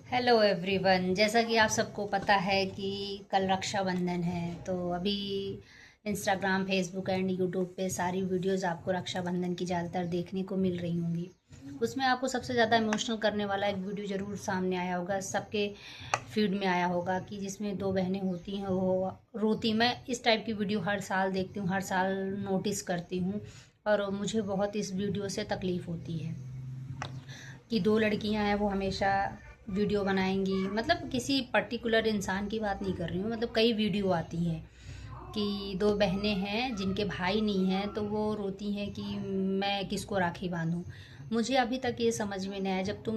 Hello everyone. जैसा कि आप सबको पता है कि कल रक्षाबंधन है, तो अभी इंस्टाग्राम, फेसबुक एंड यूट्यूब पे सारी वीडियोस आपको रक्षाबंधन की ज़्यादातर देखने को मिल रही होंगी। उसमें आपको सबसे ज़्यादा इमोशनल करने वाला एक वीडियो ज़रूर सामने आया होगा, सबके फीड में आया होगा, कि जिसमें दो बहनें होती हैं वो रोती। मैं इस टाइप की वीडियो हर साल देखती हूँ, हर साल नोटिस करती हूँ, और मुझे बहुत इस वीडियो से तकलीफ़ होती है कि दो लड़कियां हैं वो हमेशा वीडियो बनाएंगी। मतलब किसी पर्टिकुलर इंसान की बात नहीं कर रही हूँ, मतलब कई वीडियो आती हैं कि दो बहनें हैं जिनके भाई नहीं हैं, तो वो रोती हैं कि मैं किसको राखी बांधूं। मुझे अभी तक ये समझ में नहीं आया, जब तुम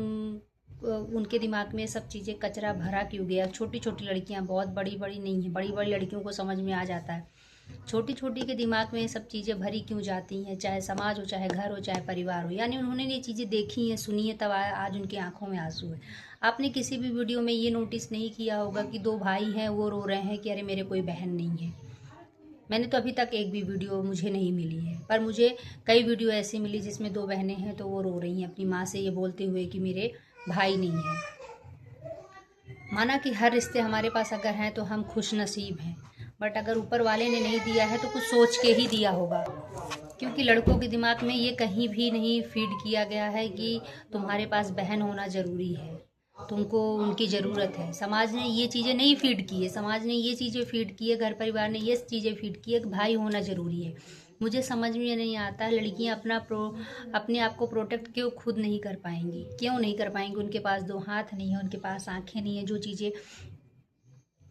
उनके दिमाग में सब चीज़ें कचरा भरा क्यों गया। छोटी छोटी लड़कियां, बहुत बड़ी बड़ी नहीं है, बड़ी बड़ी लड़कियों को समझ में आ जाता है, छोटी छोटी के दिमाग में ये सब चीज़ें भरी क्यों जाती हैं। चाहे समाज हो, चाहे घर हो, चाहे परिवार हो, यानी उन्होंने ये चीज़ें देखी हैं, सुनी है, तब आज उनकी आंखों में आंसू है। आपने किसी भी वीडियो में ये नोटिस नहीं किया होगा कि दो भाई हैं वो रो रहे हैं कि अरे मेरे कोई बहन नहीं है। मैंने तो अभी तक एक भी वीडियो मुझे नहीं मिली है, पर मुझे कई वीडियो ऐसी मिली जिसमें दो बहनें हैं तो वो रो रही हैं अपनी माँ से ये बोलते हुए कि मेरे भाई नहीं है। माना कि हर रिश्ते हमारे पास अगर हैं तो हम खुश नसीब हैं, बट अगर ऊपर वाले ने नहीं दिया है तो कुछ सोच के ही दिया होगा, क्योंकि लड़कों के दिमाग में ये कहीं भी नहीं फीड किया गया है कि तुम्हारे पास बहन होना ज़रूरी है, तुमको उनकी ज़रूरत है। समाज ने ये चीज़ें नहीं फीड की है, समाज ने ये चीज़ें फीड की है, घर परिवार ने ये चीज़ें फीड की है कि भाई होना ज़रूरी है। मुझे समझ में नहीं आता लड़कियां अपने आप को प्रोटेक्ट क्यों खुद नहीं कर पाएंगी, क्यों नहीं कर पाएंगी। उनके पास दो हाथ नहीं है, उनके पास आंखें नहीं है, जो चीज़ें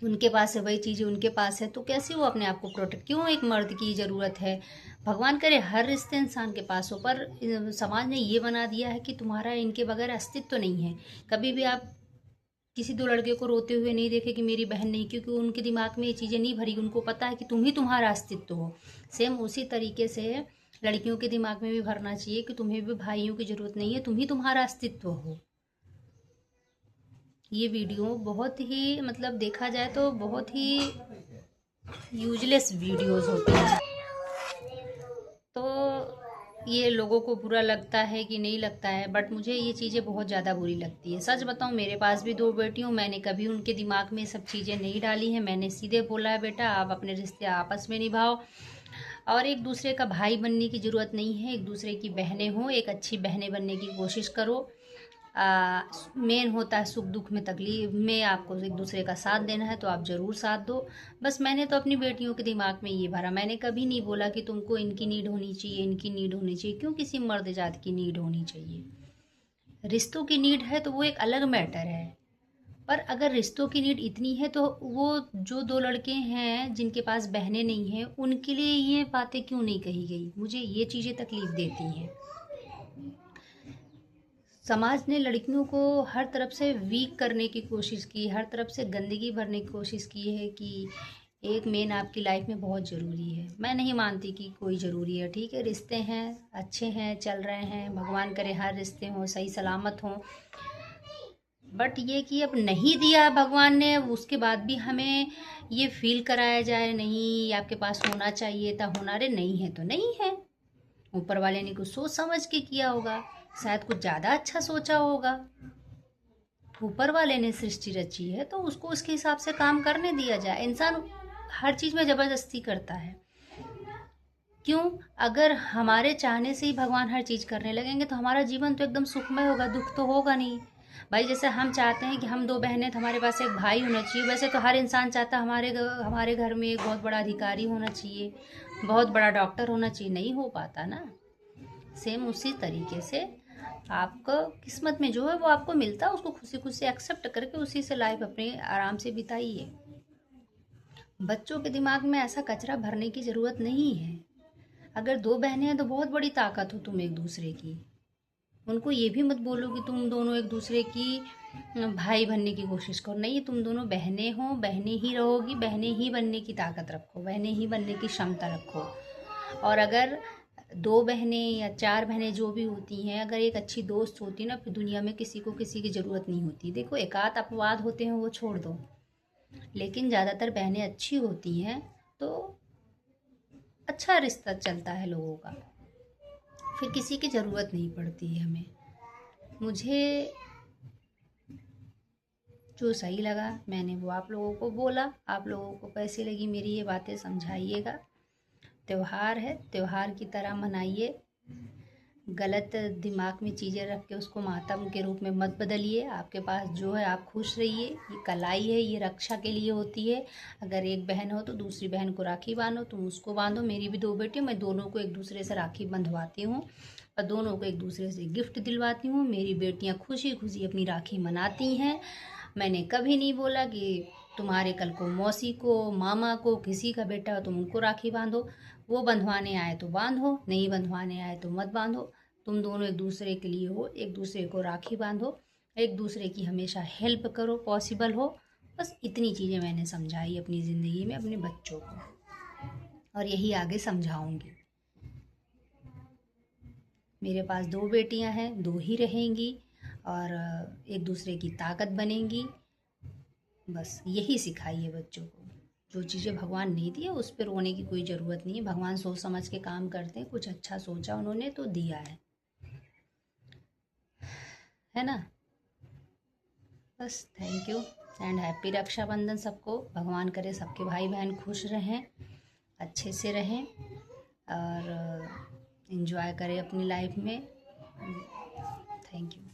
उनके पास है वही चीज़ें उनके पास है, तो कैसे वो अपने आप को प्रोटेक्ट, क्यों एक मर्द की ज़रूरत है। भगवान करे हर रिश्ते इंसान के पास हो, पर समाज ने ये बना दिया है कि तुम्हारा इनके बगैर अस्तित्व तो नहीं है। कभी भी आप किसी दो लड़के को रोते हुए नहीं देखे कि मेरी बहन नहीं, क्योंकि उनके दिमाग में ये चीज़ें नहीं भरी, उनको पता है कि तुम ही तुम्हारा अस्तित्व हो। सेम उसी तरीके से लड़कियों के दिमाग में भी भरना चाहिए कि तुम्हें भी भाइयों की ज़रूरत नहीं है, तुम ही तुम्हारा अस्तित्व हो। ये वीडियो बहुत ही, मतलब देखा जाए तो बहुत ही यूजलेस वीडियोस होते हैं। तो ये लोगों को बुरा लगता है कि नहीं लगता है, बट मुझे ये चीज़ें बहुत ज़्यादा बुरी लगती है। सच बताऊँ, मेरे पास भी दो बेटी हूँ, मैंने कभी उनके दिमाग में सब चीज़ें नहीं डाली हैं। मैंने सीधे बोला है बेटा आप अपने रिश्ते आपस में निभाओ, और एक दूसरे का भाई बनने की ज़रूरत नहीं है, एक दूसरे की बहनें हो, एक अच्छी बहनें बनने की कोशिश करो। मेन होता है सुख दुख में, तकलीफ में आपको एक दूसरे का साथ देना है तो आप ज़रूर साथ दो। बस मैंने तो अपनी बेटियों के दिमाग में ये भरा, मैंने कभी नहीं बोला कि तुमको इनकी नीड होनी चाहिए, इनकी नीड होनी चाहिए। क्यों किसी मर्द जात की नीड होनी चाहिए। रिश्तों की नीड है तो वो एक अलग मैटर है, पर अगर रिश्तों की नीड इतनी है तो वो जो दो लड़के हैं जिनके पास बहनें नहीं हैं उनके लिए ये बातें क्यों नहीं कही गई। मुझे ये चीज़ें तकलीफ देती हैं। समाज ने लड़कियों को हर तरफ से वीक करने की कोशिश की, हर तरफ से गंदगी भरने की कोशिश की है कि एक मेन आपकी लाइफ में बहुत ज़रूरी है। मैं नहीं मानती कि कोई ज़रूरी है, ठीक है, रिश्ते हैं, अच्छे हैं, चल रहे हैं, भगवान करे हर रिश्ते हों, सही सलामत हों। बट ये कि अब नहीं दिया भगवान ने, उसके बाद भी हमें ये फील कराया जाए नहीं आपके पास होना चाहिए था, होना। अरे नहीं है तो नहीं है, ऊपर वाले ने कुछ सोच समझ के किया होगा, शायद कुछ ज़्यादा अच्छा सोचा होगा। ऊपर वाले ने सृष्टि रची है तो उसको उसके हिसाब से काम करने दिया जाए। इंसान हर चीज़ में ज़बरदस्ती करता है क्यों। अगर हमारे चाहने से ही भगवान हर चीज़ करने लगेंगे तो हमारा जीवन तो एकदम सुखमय होगा, दुख तो होगा नहीं। भाई जैसे हम चाहते हैं कि हम दो बहनें, तो हमारे पास एक भाई होना चाहिए, वैसे तो हर इंसान चाहता है हमारे घर में एक बहुत बड़ा अधिकारी होना चाहिए, बहुत बड़ा डॉक्टर होना चाहिए। नहीं हो पाता ना। सेम उसी तरीके से आपको किस्मत में जो है वो आपको मिलता है, उसको खुशी खुशी एक्सेप्ट करके उसी से लाइफ अपने आराम से बिताइए। बच्चों के दिमाग में ऐसा कचरा भरने की ज़रूरत नहीं है। अगर दो बहनें हैं तो बहुत बड़ी ताकत हो तुम एक दूसरे की। उनको ये भी मत बोलो कि तुम दोनों एक दूसरे की भाई बनने की कोशिश करो। नहीं, तुम दोनों बहनें हो, बहनें ही रहोगी, बहनें ही बनने की ताकत रखो, बहनें ही बनने की क्षमता रखो। और अगर दो बहनें या चार बहनें जो भी होती हैं, अगर एक अच्छी दोस्त होती है ना, फिर दुनिया में किसी को किसी की ज़रूरत नहीं होती। देखो एकाध अपवाद होते हैं वो छोड़ दो, लेकिन ज़्यादातर बहनें अच्छी होती हैं तो अच्छा रिश्ता चलता है लोगों का, फिर किसी की ज़रूरत नहीं पड़ती है हमें। मुझे जो सही लगा मैंने वो आप लोगों को बोला। आप लोगों को कैसी लगी मेरी ये बातें समझाइएगा। त्योहार है, त्योहार की तरह मनाइए। गलत दिमाग में चीज़ें रख के उसको मातम के रूप में मत बदलिए। आपके पास जो है आप खुश रहिए। ये कलाई है, ये रक्षा के लिए होती है। अगर एक बहन हो तो दूसरी बहन को राखी बांधो, तुम उसको बांधो। मेरी भी 2 बेटी, मैं दोनों को एक दूसरे से राखी बंधवाती हूँ और दोनों को एक दूसरे से गिफ्ट दिलवाती हूँ। मेरी बेटियाँ खुशी खुशी अपनी राखी मनाती हैं। मैंने कभी नहीं बोला कि तुम्हारे कल को मौसी को, मामा को, किसी का बेटा हो तुम उनको राखी बांधो। वो बंधवाने आए तो बांधो, नहीं बंधवाने आए तो मत बांधो। तुम दोनों एक दूसरे के लिए हो, एक दूसरे को राखी बांधो, एक दूसरे की हमेशा हेल्प करो पॉसिबल हो। बस इतनी चीज़ें मैंने समझाई अपनी ज़िंदगी में अपने बच्चों को, और यही आगे समझाऊंगी। मेरे पास 2 बेटियां हैं, 2 ही रहेंगी और एक दूसरे की ताकत बनेंगी। बस यही सिखाइए बच्चों को। जो चीज़ें भगवान नहीं दी है उस पर रोने की कोई ज़रूरत नहीं है। भगवान सोच समझ के काम करते हैं। कुछ अच्छा सोचा उन्होंने तो दिया है ना। बस thank you and happy Rakshabandhan सबको। भगवान करे सबके भाई बहन खुश रहें, अच्छे से रहें और एंजॉय करें अपनी लाइफ में। Thank you.